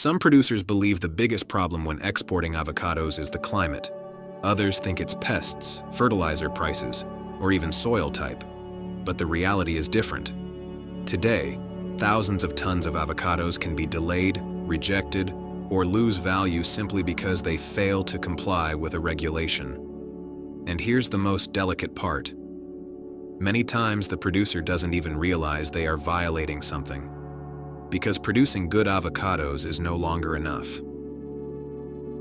Some producers believe the biggest problem when exporting avocados is the climate. Others think it's pests, fertilizer prices, or even soil type. But the reality is different. Today, thousands of tons of avocados can be delayed, rejected, or lose value simply because they fail to comply with a regulation. And here's the most delicate part. Many times the producer doesn't even realize they are violating something, because producing good avocados is no longer enough.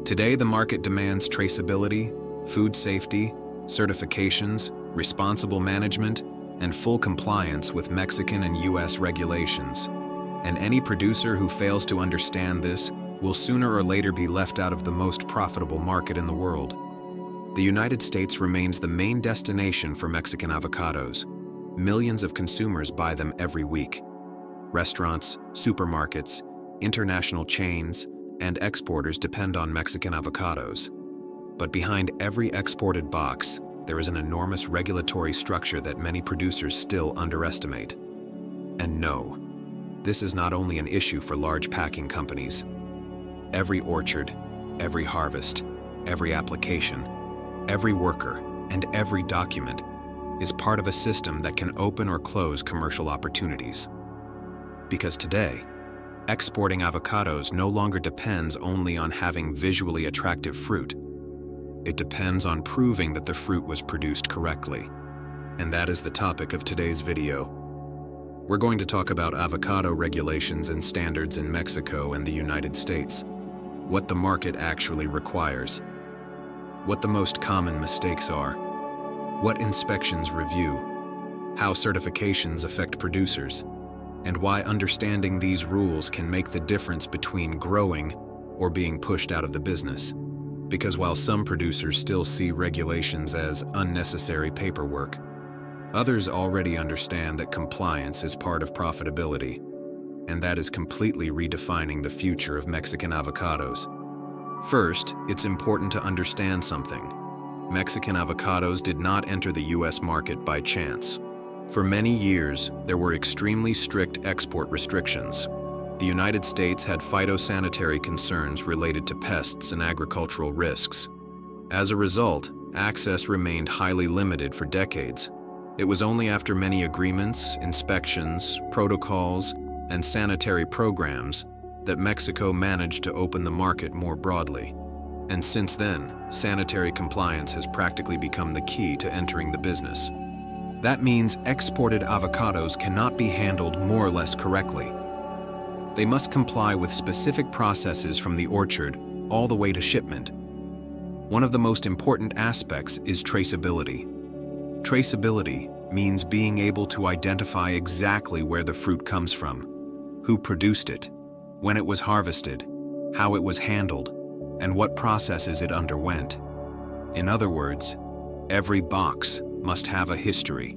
Today, the market demands traceability, food safety, certifications, responsible management, and full compliance with Mexican and US regulations. And any producer who fails to understand this will sooner or later be left out of the most profitable market in the world. The United States remains the main destination for Mexican avocados. Millions of consumers buy them every week. Restaurants, supermarkets, international chains, and exporters depend on Mexican avocados. But behind every exported box, there is an enormous regulatory structure that many producers still underestimate. And no, this is not only an issue for large packing companies. Every orchard, every harvest, every application, every worker, and every document is part of a system that can open or close commercial opportunities. Because today, exporting avocados no longer depends only on having visually attractive fruit. It depends on proving that the fruit was produced correctly. And that is the topic of today's video. We're going to talk about avocado regulations and standards in Mexico and the United States, what the market actually requires, what the most common mistakes are, what inspections review, how certifications affect producers, and why understanding these rules can make the difference between growing or being pushed out of the business. Because while some producers still see regulations as unnecessary paperwork, others already understand that compliance is part of profitability, and that is completely redefining the future of Mexican avocados. First, it's important to understand something. Mexican avocados did not enter the US market by chance. For many years, there were extremely strict export restrictions. The United States had phytosanitary concerns related to pests and agricultural risks. As a result, access remained highly limited for decades. It was only after many agreements, inspections, protocols, and sanitary programs that Mexico managed to open the market more broadly. And since then, sanitary compliance has practically become the key to entering the business. That means exported avocados cannot be handled more or less correctly. They must comply with specific processes from the orchard all the way to shipment. One of the most important aspects is traceability. Traceability means being able to identify exactly where the fruit comes from, who produced it, when it was harvested, how it was handled, and what processes it underwent. In other words, every box must have a history.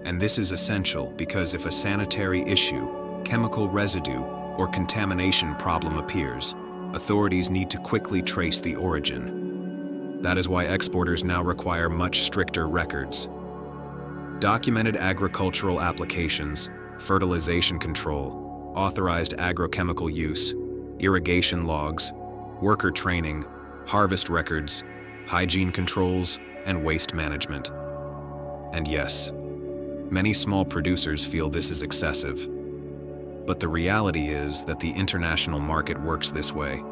And this is essential because if a sanitary issue, chemical residue, or contamination problem appears, authorities need to quickly trace the origin. That is why exporters now require much stricter records. Documented agricultural applications, fertilization control, authorized agrochemical use, irrigation logs, worker training, harvest records, hygiene controls, and waste management. And yes, many small producers feel this is excessive. But the reality is that the international market works this way.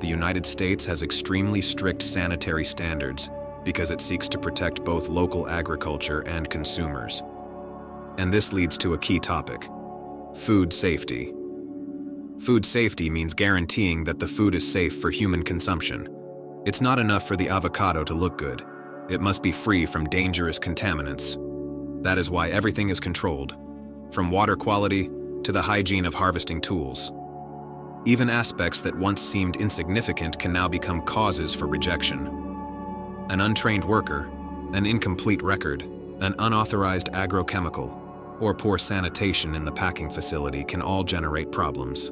The United States has extremely strict sanitary standards because it seeks to protect both local agriculture and consumers. And this leads to a key topic: food safety. Food safety means guaranteeing that the food is safe for human consumption. It's not enough for the avocado to look good. It must be free from dangerous contaminants. That is why everything is controlled, from water quality to the hygiene of harvesting tools. Even aspects that once seemed insignificant can now become causes for rejection. An untrained worker, an incomplete record, an unauthorized agrochemical, or poor sanitation in the packing facility can all generate problems.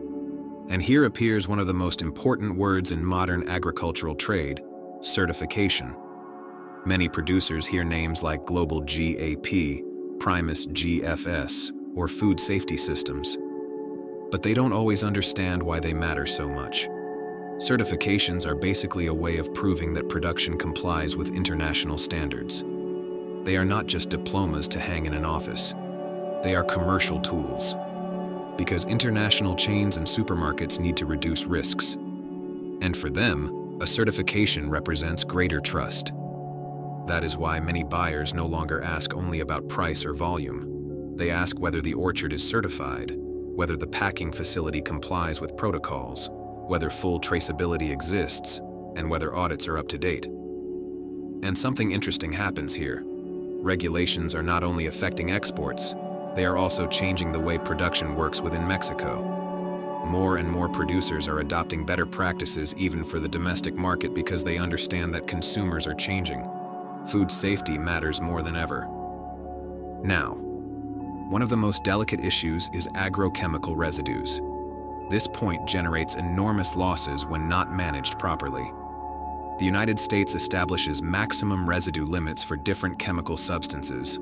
And here appears one of the most important words in modern agricultural trade: certification. Many producers hear names like GlobalG.A.P, PrimusGFS, or food safety systems. But they don't always understand why they matter so much. Certifications are basically a way of proving that production complies with international standards. They are not just diplomas to hang in an office. They are commercial tools. Because international chains and supermarkets need to reduce risks. And for them, a certification represents greater trust. That is why many buyers no longer ask only about price or volume. They ask whether the orchard is certified, whether the packing facility complies with protocols, whether full traceability exists, and whether audits are up to date. And something interesting happens here. Regulations are not only affecting exports, they are also changing the way production works within Mexico. More and more producers are adopting better practices even for the domestic market because they understand that consumers are changing. Food safety matters more than ever. Now, one of the most delicate issues is agrochemical residues. This point generates enormous losses when not managed properly. The United States establishes maximum residue limits for different chemical substances.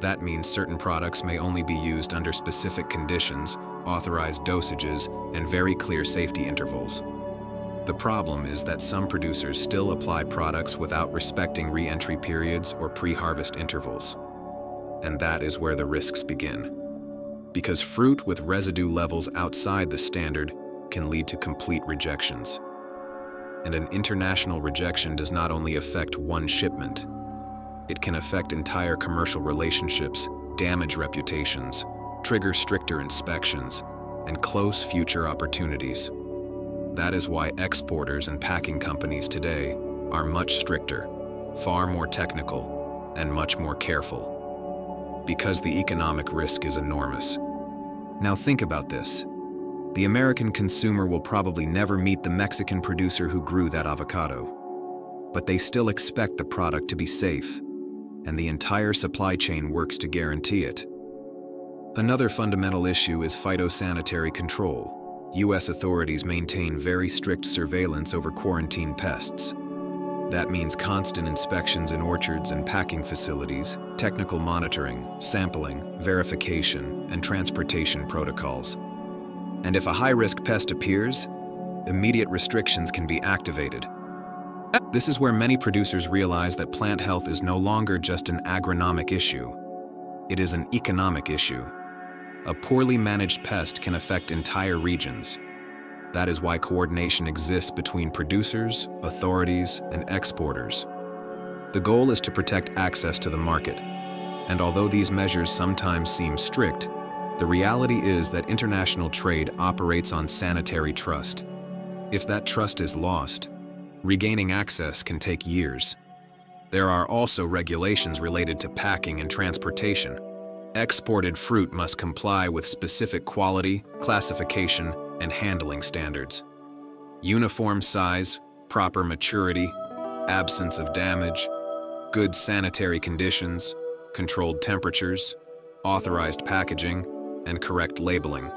That means certain products may only be used under specific conditions, authorized dosages, and very clear safety intervals. The problem is that some producers still apply products without respecting re-entry periods or pre-harvest intervals. And that is where the risks begin. Because fruit with residue levels outside the standard can lead to complete rejections. And an international rejection does not only affect one shipment. It can affect entire commercial relationships, damage reputations, trigger stricter inspections, and close future opportunities. That is why exporters and packing companies today are much stricter, far more technical, and much more careful. Because the economic risk is enormous. Now think about this. The American consumer will probably never meet the Mexican producer who grew that avocado. But they still expect the product to be safe, and the entire supply chain works to guarantee it. Another fundamental issue is phytosanitary control. U.S. authorities maintain very strict surveillance over quarantine pests. That means constant inspections in orchards and packing facilities, technical monitoring, sampling, verification, and transportation protocols. And if a high-risk pest appears, immediate restrictions can be activated. This is where many producers realize that plant health is no longer just an agronomic issue. It is an economic issue. A poorly managed pest can affect entire regions. That is why coordination exists between producers, authorities, and exporters. The goal is to protect access to the market. And although these measures sometimes seem strict, the reality is that international trade operates on sanitary trust. If that trust is lost, regaining access can take years. There are also regulations related to packing and transportation. Exported fruit must comply with specific quality, classification, and handling standards. Uniform size, proper maturity, absence of damage, good sanitary conditions, controlled temperatures, authorized packaging, and correct labeling.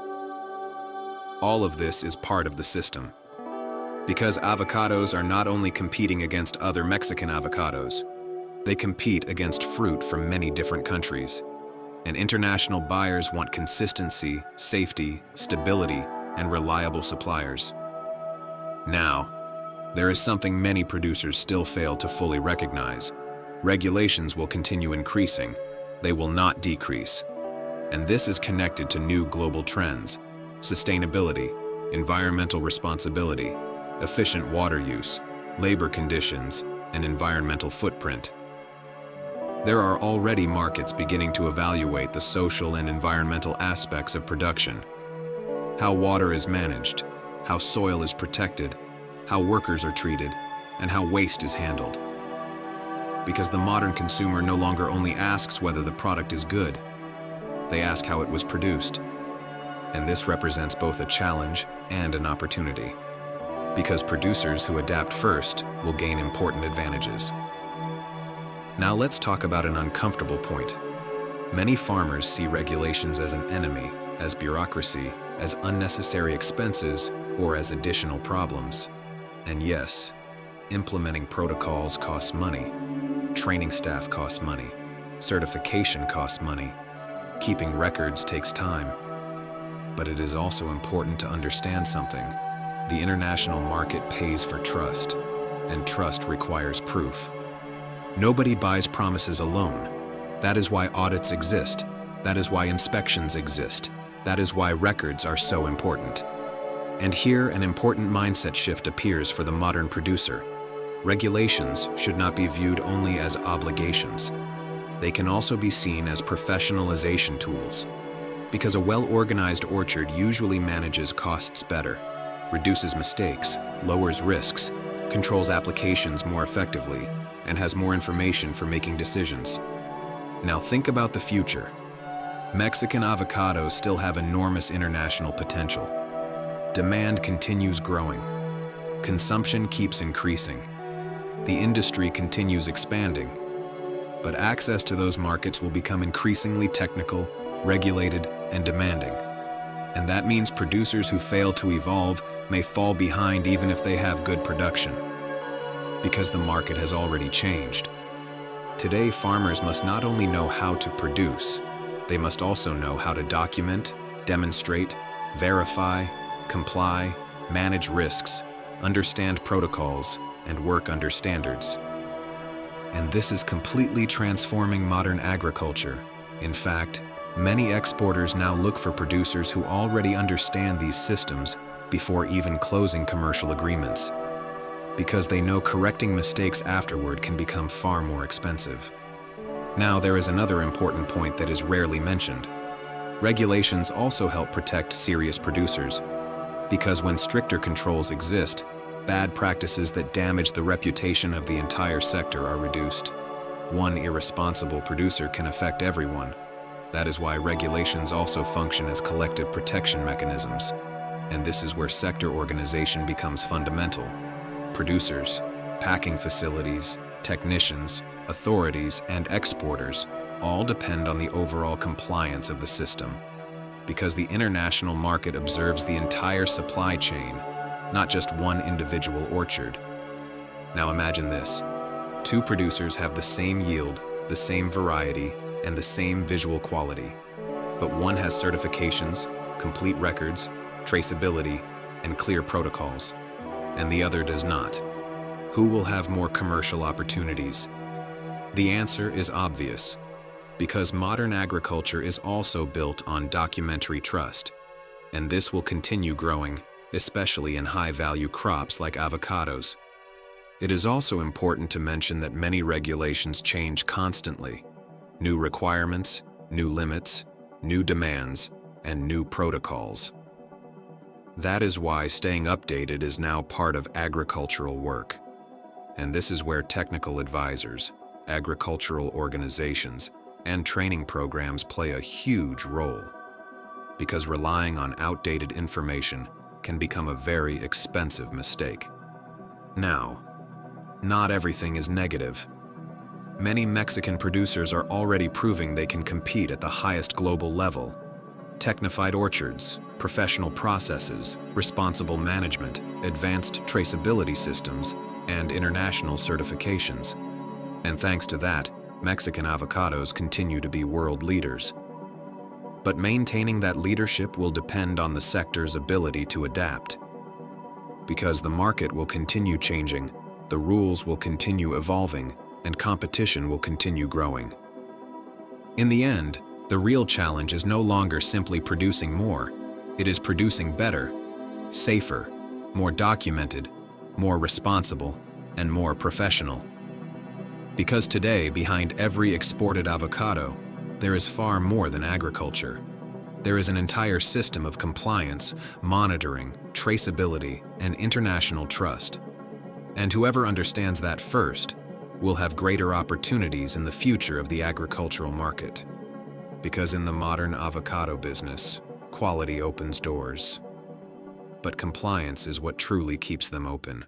All of this is part of the system. Because avocados are not only competing against other Mexican avocados, they compete against fruit from many different countries. And international buyers want consistency, safety, stability, and reliable suppliers. Now, there is something many producers still fail to fully recognize. Regulations will continue increasing. They will not decrease. And this is connected to new global trends: sustainability, environmental responsibility, efficient water use, labor conditions, and environmental footprint. There are already markets beginning to evaluate the social and environmental aspects of production. How water is managed, how soil is protected, how workers are treated, and how waste is handled. Because the modern consumer no longer only asks whether the product is good, they ask how it was produced. And this represents both a challenge and an opportunity. Because producers who adapt first will gain important advantages. Now let's talk about an uncomfortable point. Many farmers see regulations as an enemy, as bureaucracy, as unnecessary expenses, or as additional problems. And yes, implementing protocols costs money. Training staff costs money. Certification costs money. Keeping records takes time. But it is also important to understand something. The international market pays for trust, and trust requires proof. Nobody buys promises alone. That is why audits exist. That is why inspections exist. That is why records are so important. And here, an important mindset shift appears for the modern producer. Regulations should not be viewed only as obligations. They can also be seen as professionalization tools. Because a well-organized orchard usually manages costs better, reduces mistakes, lowers risks, controls applications more effectively, and has more information for making decisions. Now think about the future. Mexican avocados still have enormous international potential. Demand continues growing. Consumption keeps increasing. The industry continues expanding. But access to those markets will become increasingly technical, regulated, and demanding. And that means producers who fail to evolve may fall behind even if they have good production. Because the market has already changed. Today, farmers must not only know how to produce, they must also know how to document, demonstrate, verify, comply, manage risks, understand protocols, and work under standards. And this is completely transforming modern agriculture. In fact, many exporters now look for producers who already understand these systems before even closing commercial agreements, because they know correcting mistakes afterward can become far more expensive. Now, there is another important point that is rarely mentioned. Regulations also help protect serious producers, because when stricter controls exist, bad practices that damage the reputation of the entire sector are reduced. One irresponsible producer can affect everyone. That is why regulations also function as collective protection mechanisms. And this is where sector organization becomes fundamental. Producers, packing facilities, technicians, authorities, and exporters all depend on the overall compliance of the system, because the international market observes the entire supply chain, not just one individual orchard. Now imagine this. Two producers have the same yield, the same variety, and the same visual quality. But one has certifications, complete records, traceability, and clear protocols, and the other does not. Who will have more commercial opportunities? The answer is obvious, because modern agriculture is also built on documentary trust, and this will continue growing, especially in high-value crops like avocados. It is also important to mention that many regulations change constantly. New requirements, new limits, new demands, and new protocols. That is why staying updated is now part of agricultural work. And this is where technical advisors, agricultural organizations, and training programs play a huge role. Because relying on outdated information can become a very expensive mistake. Now, not everything is negative. Many Mexican producers are already proving they can compete at the highest global level. Technified orchards, professional processes, responsible management, advanced traceability systems, and international certifications. And thanks to that, Mexican avocados continue to be world leaders. But maintaining that leadership will depend on the sector's ability to adapt. Because the market will continue changing, the rules will continue evolving, and competition will continue growing. In the end, the real challenge is no longer simply producing more. It is producing better, safer, more documented, more responsible, and more professional. Because today, behind every exported avocado, there is far more than agriculture. There is an entire system of compliance, monitoring, traceability, and international trust. And whoever understands that first will have greater opportunities in the future of the agricultural market. Because in the modern avocado business, quality opens doors. But compliance is what truly keeps them open.